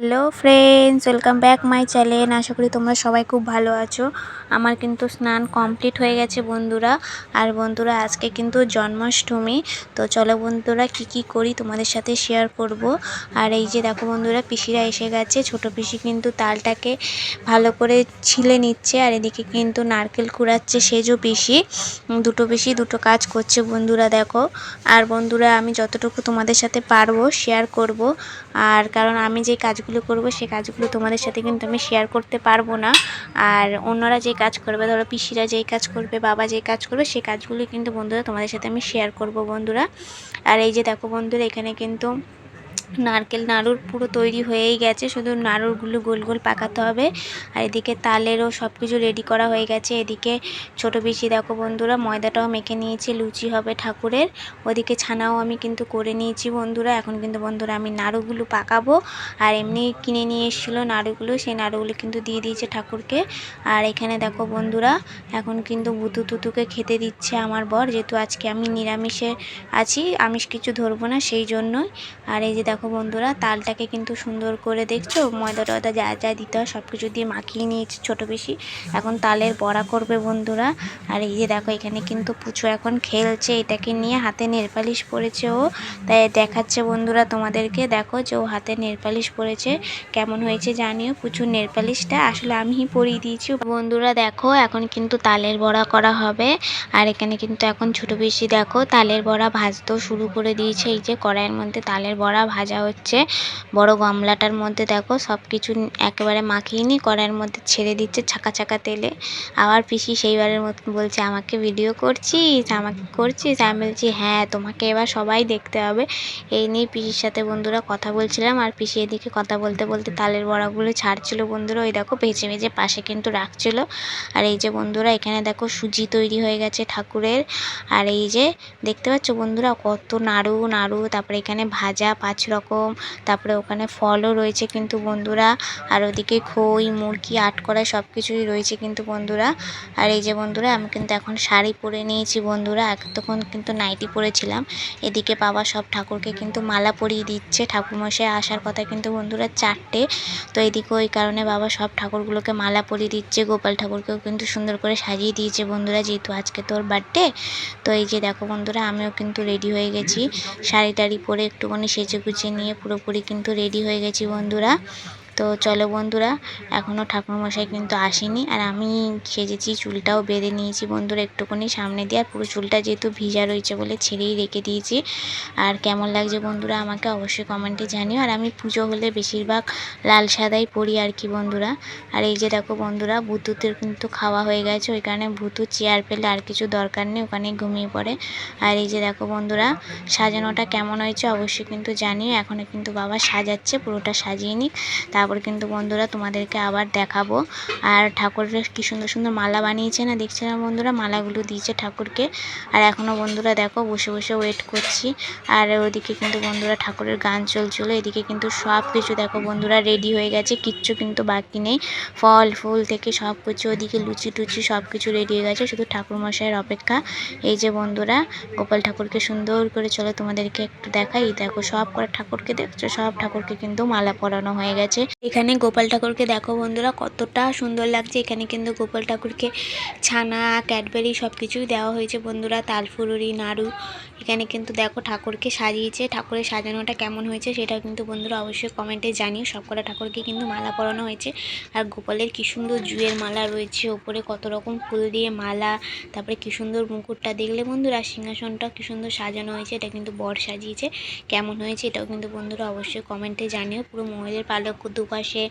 Hello friends, welcome back my channel. আশা করি তোমরা সবাই খুব ভালো আছো। আমার কিন্তু স্নান কমপ্লিট হয়ে গেছে বন্ধুরা। আর বন্ধুরা আজকে কিন্তু জন্মাষ্টমী। তো চলো বন্ধুরা কি করি তোমাদের সাথে শেয়ার করব। আর এই যে দেখো বন্ধুরা, পিসিরা এসে গেছে। ছোট পিসি কিন্তু তালটাকে ভালো করে ছিলে নিচ্ছে, আর এদিকে কিন্তু নারকেল কুড়াচ্ছে সেজো পিসি। দুটো পিসি দুটো কাজ করছে বন্ধুরা, দেখো। আর বন্ধুরা আমি যতটুকু তোমাদের সাথে পারবো শেয়ার করব। আর কারণ আমি যে কাজগুলো করব সেই কাজগুলো তোমাদের সাথে কিন্তু আমি শেয়ার করতে পারবো না। আর অন্যরা যে কাজ করবে, ধরো পিসিরা যেই কাজ করবে, বাবা যে কাজ করবে, সেই কাজগুলো কিন্তু বন্ধুরা তোমাদের সাথে আমি শেয়ার করব বন্ধুরা। আর এই যে দেখো বন্ধুরা, এখানে কিন্তু নারকেল নাড়ুর পুরো তৈরি হয়েই গেছে, শুধু নাড়ুরগুলো গোল গোল পাকাতে হবে। আর এদিকে তালেরও সব কিছু রেডি করা হয়ে গেছে। এদিকে ছোটো পিসি দেখো বন্ধুরা ময়দাটাও মেখে নিয়েছি, লুচি হবে ঠাকুরের। ওদিকে ছানাও আমি কিন্তু করে নিয়েছি বন্ধুরা। এখন কিন্তু বন্ধুরা আমি নাড়ুগুলো পাকাবো। আর এমনি কিনে নিয়ে এসেছিলো নাড়ুগুলো, সেই নাড়ুগুলো কিন্তু দিয়ে দিয়েছে ঠাকুরকে। আর এখানে দেখো বন্ধুরা, এখন কিন্তু বুতু তুতুকে খেতে দিচ্ছে আমার বর, যেহেতু আজকে আমি নিরামিষে আছি, আমিষ কিছু ধরবো না সেই জন্যই। আর এই যে দেখো বন্ধুরা, তালটাকে কিন্তু সুন্দর করে দেখছো ময়দা টয়দা যা যা দিতে হয় সব কিছু দিয়ে মাখিয়ে নিয়েছি ছোটো বেশি। এখন তালের বড়া করবে বন্ধুরা। আর এই যে দেখো এখানে কিন্তু পুচু এখন খেলছে, এটাকে নিয়ে হাতে নেলপালিশ পরেছে ও, তাই দেখাচ্ছে বন্ধুরা তোমাদেরকে। দেখো যে ও হাতে নেলপালিশ পরেছে, কেমন হয়েছে জানিও। পুচুর নেলপালিশটা আসলে আমিই পরিয়ে দিয়েছি বন্ধুরা। দেখো এখন কিন্তু তালের বড়া করা হবে। আর এখানে কিন্তু এখন ছোটো বেশি দেখো তালের বড়া ভাজতেও শুরু করে দিয়েছে। এই যে কড়াইয়ের মধ্যে তালের বড়া ভাজা হচ্ছে, বড় গামলাটার মধ্যে দেখো সব কিছু একেবারে মাখিয়ে নিয়ে কড়াইয়ের মধ্যে ছেড়ে দিচ্ছে ছাকা ছাকা তেলে। আবার পিসি সেইবারের মতন বলছে, আমাকে ভিডিও করছিস, আমাকে করছিস? আমি বলছি হ্যাঁ, তোমাকে এবার সবাই দেখতে হবে। এই নিয়ে পিসির সাথে বন্ধুরা কথা বলছিলাম। আর পিসি এদিকে কথা বলতে বলতে তালের বড়াগুলো ছাড়ছিল বন্ধুরা। ওই দেখো ভেজে ভেজে পাশে কিন্তু রাখছিল। আর এই যে বন্ধুরা এখানে দেখো সুজি তৈরি হয়ে গেছে ঠাকুরের। আর এই যে দেখতে পাচ্ছ বন্ধুরা কত নাড়ু নাড়ু, তারপরে এখানে ভাজা 5 রকম, তারপরে ওখানে ফলও রয়েছে কিন্তু বন্ধুরা। আর ওদিকে খই মুরগি আটকড়াই সব কিছুই রয়েছে কিন্তু বন্ধুরা। আর এই যে বন্ধুরা আমি কিন্তু এখন শাড়ি পরে নিয়েছি বন্ধুরা, তখন কিন্তু নাইটি পরেছিলাম। এদিকে বাবা সব ঠাকুরকে কিন্তু মালা পরিয়ে দিচ্ছে, ঠাকুরমশাই আসার কথা কিন্তু বন্ধুরা 4টে। তো এদিকে ওই কারণে বাবা সব ঠাকুরগুলোকে মালা পরিয়ে দিচ্ছে। গোপাল ঠাকুরকেও কিন্তু সুন্দর করে সাজিয়ে দিয়েছে বন্ধুরা, যেহেতু আজকে তোর বার্থডে। তো এই যে দেখো বন্ধুরা আমিও কিন্তু রেডি হয়ে গেছি, শাড়ি টাড়ি পরে একটুখানি সেজে গুজে নিয়ে পুরোপুরি কিন্তু রেডি হয়ে গেছি বন্ধুরা। তো চলো বন্ধুরা, এখনও ঠাকুরমশাই কিন্তু আসেনি। আর আমি সেজেছি, চুলটাও বেঁধে নিয়েছি বন্ধুরা একটুখানি সামনে দিয়ে। আর পুরো চুলটা যেহেতু ভিজা রয়েছে বলে ছেড়েই রেখে দিয়েছি। আর কেমন লাগছে বন্ধুরা আমাকে অবশ্যই কমেন্টে জানিও। আর আমি পুজো হলে বেশিরভাগ লাল সাদাই পরি আর কি বন্ধুরা। আর এই যে দেখো বন্ধুরা ভূতুতের কিন্তু খাওয়া হয়ে গেছে, ওই কারণে ভূতু চেয়ার পেলে আর কিছু দরকার নেই, ওখানে ঘুমিয়ে পড়ে। আর এই যে দেখো বন্ধুরা সাজানোটা কেমন হয়েছে অবশ্যই কিন্তু জানিও। এখনও কিন্তু বাবা সাজাচ্ছে, পুরোটা সাজিয়ে নিক, তারপর কিন্তু বন্ধুরা তোমাদেরকে আবার দেখাবো। আর ঠাকুরের কি সুন্দর সুন্দর মালা বানিয়েছে না, দেখছে না বন্ধুরা, মালাগুলো দিয়েছে ঠাকুরকে। আর এখনও বন্ধুরা দেখো বসে বসে ওয়েট করছি। আর ওদিকে কিন্তু বন্ধুরা ঠাকুরের গান চলছিল। এদিকে কিন্তু সব কিছু দেখো বন্ধুরা রেডি হয়ে গেছে, কিচ্ছু কিন্তু বাকি নেই। ফল ফুল থেকে সব কিছু, ওদিকে লুচি টুচি সব কিছু রেডি হয়ে গেছে, শুধু ঠাকুরমশাইয়ের অপেক্ষা। এই যে বন্ধুরা গোপাল ঠাকুরকে সুন্দর করে চলো তোমাদেরকে একটু দেখাই। দেখো সব করে ঠাকুরকে দেখছো, সব ঠাকুরকে কিন্তু মালা পরানো হয়ে গেছে। এখানে গোপাল ঠাকুরকে দেখো বন্ধুরা কতটা সুন্দর লাগছে। এখানে কিন্তু গোপাল ঠাকুরকে ছানা ক্যাডবেরি সব কিছুই দেওয়া হয়েছে বন্ধুরা, তালফুলুরি নাড়ু। এখানে কিন্তু দেখো ঠাকুরকে সাজিয়েছে, ঠাকুরের সাজানোটা কেমন হয়েছে সেটা কিন্তু বন্ধুরা অবশ্যই কমেন্টে জানিও। সবকটা ঠাকুরকে কিন্তু মালা পরানো হয়েছে। আর গোপালের কি সুন্দর জুয়ের মালা রয়েছে, ওপরে কত রকম ফুল দিয়ে মালা, তারপরে কি সুন্দর মুকুটটা দেখলে বন্ধুরা, সিংহাসনটা কি সুন্দর সাজানো হয়েছে, এটা কিন্তু বর সাজিয়েছে। কেমন হয়েছে এটাও কিন্তু বন্ধুরা অবশ্যই কমেন্টে জানিও। পুরো মহিলার পালক দুপাশে,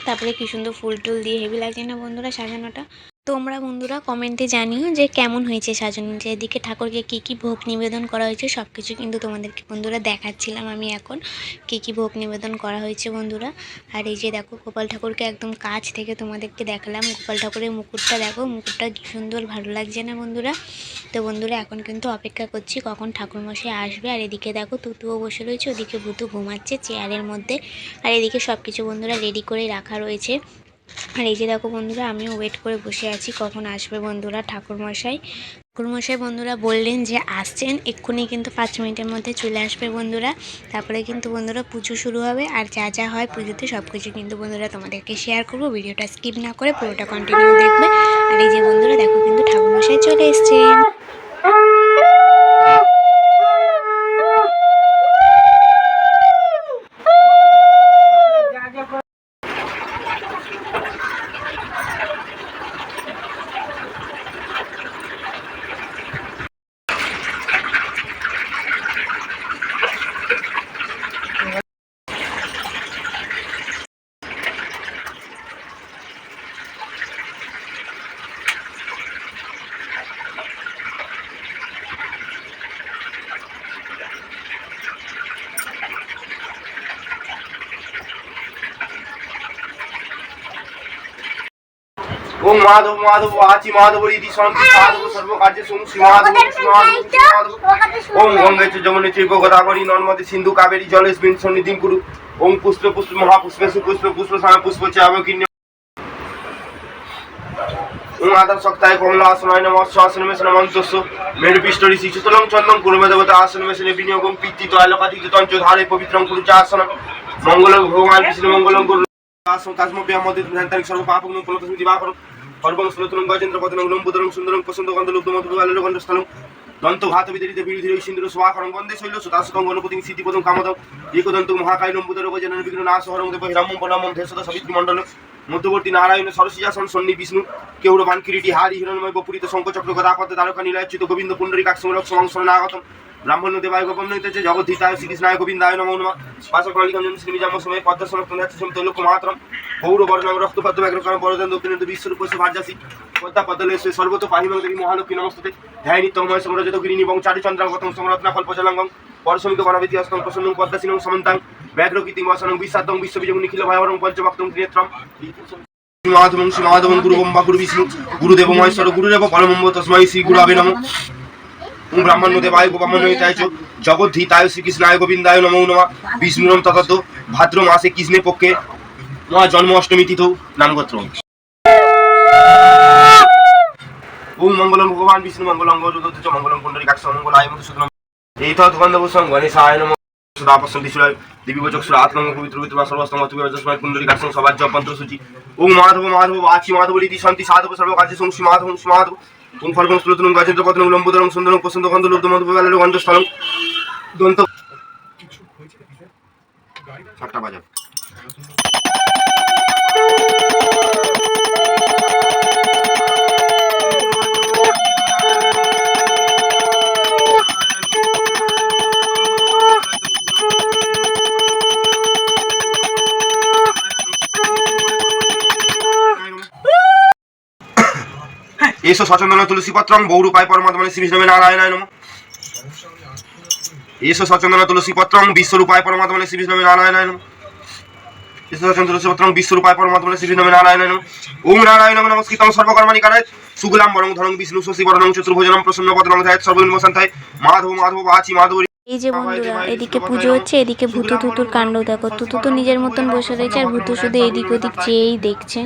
তারপরে কি সুন্দর ফুল টুল দিয়ে হেভি লাগছে না বন্ধুরা সাজানোটা। তোমরা বন্ধুরা কমেন্টে জানিও যে কেমন হয়েছে সাজানো। এদিকে ঠাকুরকে কি কি ভোগ নিবেদন করা হয়েছে সব কিছু কিন্তু তোমাদেরকে বন্ধুরা দেখাচ্ছিলাম আমি এখন, কি কি ভোগ নিবেদন করা হয়েছে বন্ধুরা। আর এই যে দেখো গোপাল ঠাকুরকে একদম কাছ থেকে তোমাদেরকে দেখালাম। গোপাল ঠাকুরের মুকুটটা দেখো, মুকুটটা কি সুন্দর ভালো লাগছে না বন্ধুরা। তো বন্ধুরা এখন কিন্তু অপেক্ষা করছি কখন ঠাকুরমশাই আসবে। আর এদিকে দেখো তুতুও বসে রয়েছে, ওদিকে ভুতু ঘুমাচ্ছে চেয়ারের মধ্যে। আর এদিকে সব কিছু বন্ধুরা রেডি করে রাখা রয়েছে। আর এই যে দেখো বন্ধুরা, আমিও ওয়েট করে বসে আছি কখন আসবে বন্ধুরা ঠাকুরমশাই। ঠাকুরমশাই বন্ধুরা বললেন যে আসছেন এক্ষুনি, কিন্তু 5 মিনিটের মধ্যে চলে আসবে বন্ধুরা। তারপরে কিন্তু বন্ধুরা পুজো শুরু হবে, আর যা যা হয় পুজোতে সব কিছু কিন্তু বন্ধুরা তোমাদেরকে শেয়ার করবো। ভিডিওটা স্কিপ না করে পুরোটা কন্টিনিউ দেখবে। আর এই যে বন্ধুরা দেখো কিন্তু ঠাকুরমশাই চলে এসছেন। ओम माधव माधव आचि माधव रीति शांति साधव सर्व कार्य सोम श्री माधव ओम गंगे च जमुने चैव गोदावरी नर्मदे सिंधु कावेरी जलेस्मिन् सन्निधिं कुरु ओम पुष्पे पुष्प महापुष्पेषु पुष्पे पुष्पसार पुष्प चावकिन्य ओम आदर सक्ताय कमला आसनाय नमः शासनमे नमन्तस्य मेरुपिष्टरि शिशुतलं चन्दं कुरुमे देवता आसनमे सने विनियोगं पीति तैलकाति तंच धारे पवित्रं कुरु चासनं मंगलं भगवान विष्णु मंगलं कुरु आसं कास्मप्रिय मदे ध्यानतारिक सर्व पापं पुलकस्मि दिवाकरं पर्वं सुलतनं गजेन्द्र पतनं लंबुदरं सुन्दरं पसन्दं गन्धलुब्धमधुबालगन्धस्थलं दन्तघातविदरिते विरुधिरे सिन्दूर स्वाहारं वन्दे शैलसुतासुतं गणपतिं सिद्धिपदं कामदं एकदन्तं महाकाय लंबुदर गजेन्द्र विघ्ननाशहरं देवहिरमं पदमं धेसद सवितृमण्डल मध्यवर्ती नारायण सरसिजासन सन्नि विष्णु केवड़बान किरीटी हारी हिरण्मय बपुरित शंखचक्र गदापद्म तारका नीलाच्युत गोविंद पुंडरीकाक्षं रक्षमं शरणागतम् ब्राह्मण देवाय गोपमनैते जगद्धिताय श्रीकृष्णाय गोविन्दाय नमो नमः पाशकालिकं श्रीनिजाम समय पद्मसनस्तनस्य तैलोकमात्रं गौरवर्णं रक्तपद्मव्याघ्रकरं वरदं दक्षिणेन्दु विश्वरूपस्य भार्यासि पद्मा पद्मलेशे सर्वतो पाहिमं देवी महालक्ष्मी नमस्ते ध्यायनित्यमय समरजत गिरिनि वं चारुचन्द्रांगतं समरत्नाकल्पजलंगं परशमिक वनविति हस्तं प्रसन्नं पद्मसिनं समन्तां व्याघ्रकीर्तिं वसनं विशातं विश्वविजयं निखिल भयवरं पंचभक्तं त्रिनेत्रं माधवं श्रीमाधवं गुरुवं गुरु विष्णु गुरुदेव महेश्वर गुरुदेव परमं तस्मै श्री गुरवे नमः ओम ब्राह्मण देवाय गोपमनैताय च जगद्धिताय श्रीकृष्णाय गोविन्दाय नमो नमः विष्णुरं तततो भाद्र मासे कृष्णे पक्षे महा जन्माष्टमी तिथौ नामगोत्र ओम मंगलम भगवान विष्णु मंगलम गरुड़ध्वज च मंगलम पुंडरीकाक्ष मंगलाय मधुसूदनम एतद्गन्धभूषं गणेशाय नमः सुदापस्सं दिशुराय दिव्यवचक सुरात्मं पवित्र पवित्र सर्वस्तम अतुवे रजस्मय पुंडरीकाक्षं सवाज्य पंत्रसूचि ओम माधव माधव वाचि माधव रीति शांति साधव सर्व कार्य सोम श्री माधव ओम फल्गुन सुलतनं गजेन्द्र पतनं लंबुदरं सुन्दरं पसन्द गन्धलुब्धमधुबालगन्धस्थलं दন্ত সাতটা বাজে एषो सचन्दन तुलसीपत्रं बहुरूपाय परमात्मने श्रीविष्णवे नारायणाय नमः एषो सचन्दन तुलसीपत्रं विश्वरूपाय परमात्मने श्रीविष्णवे नारायणाय नमः एषो सचन्दन तुलसीपत्रं विश्वरूपाय परमात्मने श्रीविष्णवे नारायणाय नमः ओम नारायणं नमस्कृतं सर्वकर्माणि कारयेत् सुगलां वरं धरं विष्णु शशिवरनं चतुर्भुजनं प्रसन्नवदनं ध्यायेत् सर्वविघ्नोपशान्तये माधव माधव वाचि माधव। এই যে বন্ধুরা এদিকে পুজো হচ্ছে, এদিকে ভূতু তুতুর কাণ্ড দেখো। তুতু তো নিজের মতন বসে রয়েছে, আর ভূতু শুধু এদিক ওদিক চেয়েই দেখছে।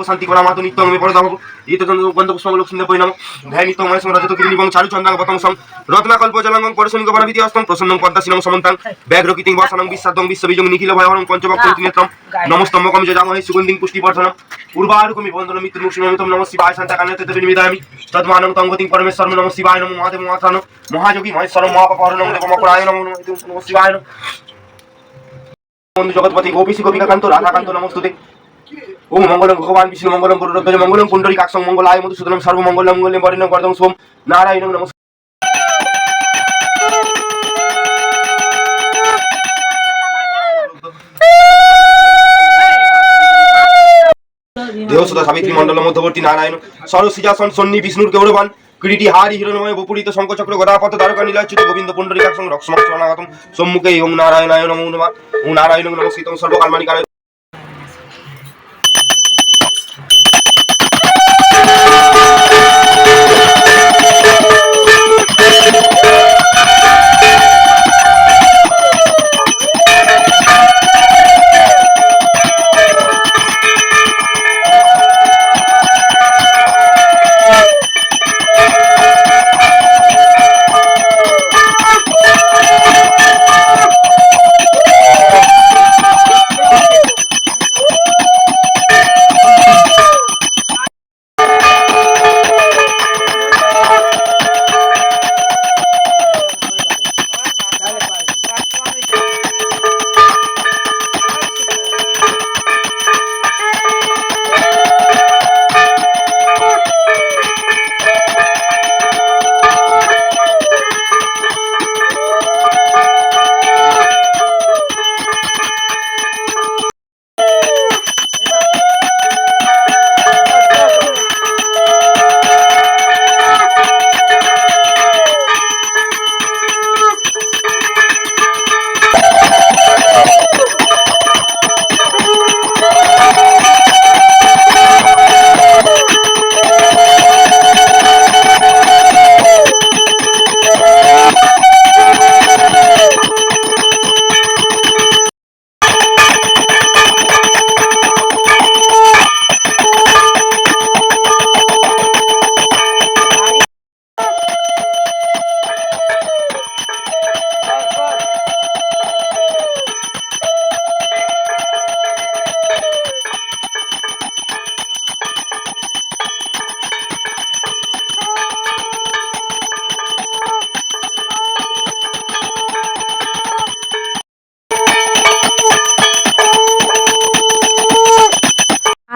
शांति करा मातु नित्यं मे परदाम ये तो गंधपुष्पं लक्ष्मी परिणाम ध्याय नित्यं मय समरजत गिरिनि वं चारुचन्द्रांगं सं रत्नाकल्पजलंगं परशुनिक वनविति हस्तं प्रसन्नं पद्मसिनं समन्तां व्याघ्रकीर्तिं वसनं विशातं विश्वविजयं निखिल भयवरं पंचभक्तं त्रिनेत्रं नमस्तम्भकं जजामहे सुगन्धिं पुष्टिवर्धनम् उर्वारुकमि वन्दनं मित्रमुक्षिममितं नमः शिवाय शान्ताकान्यते विनिमिदामि तद्मानं तं गतिं परमेश्वर नमः शिवाय नमो महादेव महाथान महायोगी महेश्वरं महापहरणं देवमकराय नमो नमः शिवाय नमः बन्धु जगत्पति गोपीशी गोपिकाकान्त राधाकान्त नमस्तुते ओम मंगलम भगवान विष्णु मंगलम गरुड़ध्वज मंगलम पुंडरीकाक्षं मंगलाय मधुसूदनं सर्वमंगलं मंगलं वरिणं वरदं सोम नारायणं नमः देवसुता सावित्री मंडल मध्यवर्ती नारायण सरसिजासन सन्नि विष्णुर गौरवान किरीटी हारी हिरण्मय बपुरित शंखचक्र गदापद्म तारका नीलाच्युत गोविंद पुंडरीकाक्षं रक्षमं शरणागतं सम्मुखे ओम नारायणाय नमो नमः ओम नारायणं नमस्कृतं सर्वकर्माणि कारयेत्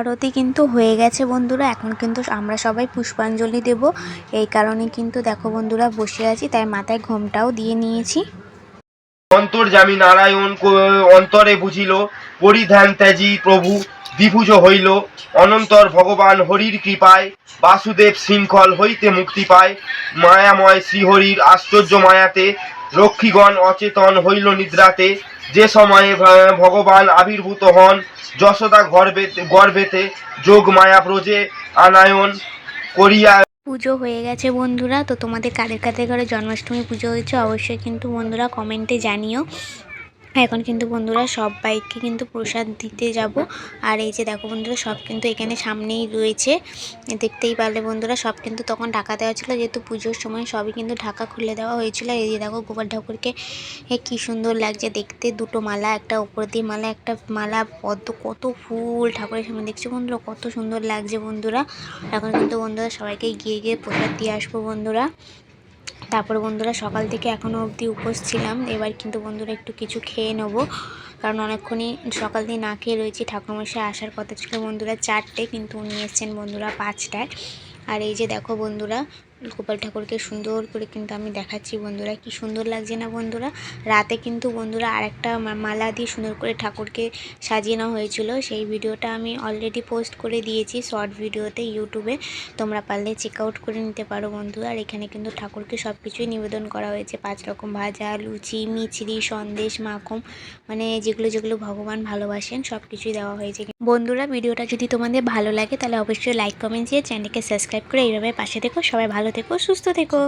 আরতি কিন্তু হয়ে গেছে বন্ধুরা। এখন কিন্তু আমরা সবাই পুষ্পাঞ্জলি দেব। এই কারণে কিন্তু দেখো বন্ধুরা বসে আছি, তাই মাথায় ঘোমটাও দিয়ে নিয়েছি। অন্তর্যামী নারায়ণ অন্তরে বুঝিল, পরিধান ত্যাজি প্রভু দ্বিভুজ হইল। অনন্তর ভগবান হরির কৃপায় বাসুদেব শৃঙ্খল হইতে মুক্তি পায়। মায়াময় শ্রীহরির আশ্চর্য মায়াতে রক্ষীগণ অচেতন হইল নিদ্রাতে। যে সময়ে ভগবান আবির্ভূত হন যশোদা গর্ভেতে, যোগ মায়া ব্রজে আনায়ন করিয়া। পুজো হয়ে গেছে বন্ধুরা। তো তোমাদের কাদের কাদের ঘরে জন্মাষ্টমী পুজো হয়েছে অবশ্যই কিন্তু বন্ধুরা কমেন্টে জানিও। এখন কিন্তু বন্ধুরা সবাইকে কিন্তু প্রসাদ দিতে যাব। আর এই যে দেখো বন্ধুরা সব কিন্তু এখানে সামনেই রয়েছে, দেখতেই পারলে বন্ধুরা। সব কিন্তু তখন ঢাকা দেওয়া ছিল, যেহেতু পুজোর সময় সবই কিন্তু ঢাকা খুলে দেওয়া হয়েছিল। এই যে দেখো গোপাল ঠাকুরকে কি সুন্দর লাগছে দেখতে, দুটো মালা, একটা উপর দিয়ে মালা, একটা মালা, পদ্ম, কত ফুল ঠাকুরের সামনে দেখছো বন্ধুরা, কত সুন্দর লাগছে বন্ধুরা। এখন কিন্তু বন্ধুরা সবাইকে গিয়ে গিয়ে প্রসাদ দিয়ে আসবো বন্ধুরা। তারপরে বন্ধুরা সকাল থেকে এখনও অবধি উপোস ছিলাম, এবার কিন্তু বন্ধুরা একটু কিছু খেয়ে নেবো, কারণ অনেকক্ষণই সকাল দিয়ে না খেয়ে রয়েছি। ঠাকুরমশাই আসার কথা ছিল বন্ধুরা 4টে, কিন্তু উনি এসছেন বন্ধুরা 5টায়। আর এই যে দেখো বন্ধুরা গোপাল ঠাকুরকে সুন্দর করে কিন্তু আমি দেখাচ্ছি বন্ধুরা, কি সুন্দর লাগছে না বন্ধুরা। রাতে কিন্তু বন্ধুরা আরেকটা মালা দিয়ে সুন্দর করে ঠাকুরকে সাজিয়ে হয়েছিল, সেই ভিডিওটা আমি অলরেডি পোস্ট করে দিয়েছি শর্ট ভিডিওতে ইউটিউবে, তোমরা পারলে চেক আউট করে নিতে পারো বন্ধুরা। আর এখানে কিন্তু ঠাকুরকে সব কিছুই নিবেদন করা হয়েছে, 5 রকম ভাজা, লুচি, মিছরি, সন্দেশ, মাখন, মানে যেগুলো যেগুলো ভগবান ভালোবাসেন সব কিছুই দেওয়া হয়েছে বন্ধুরা। ভিডিওটা যদি তোমাদের ভালো লাগে তাহলে অবশ্যই লাইক কমেন্ট দিয়ে চ্যানেলকে সাবস্ক্রাইব করে এইভাবে পাশে থেকো। সবাই ভালো থেকো, সুস্থ থেকো।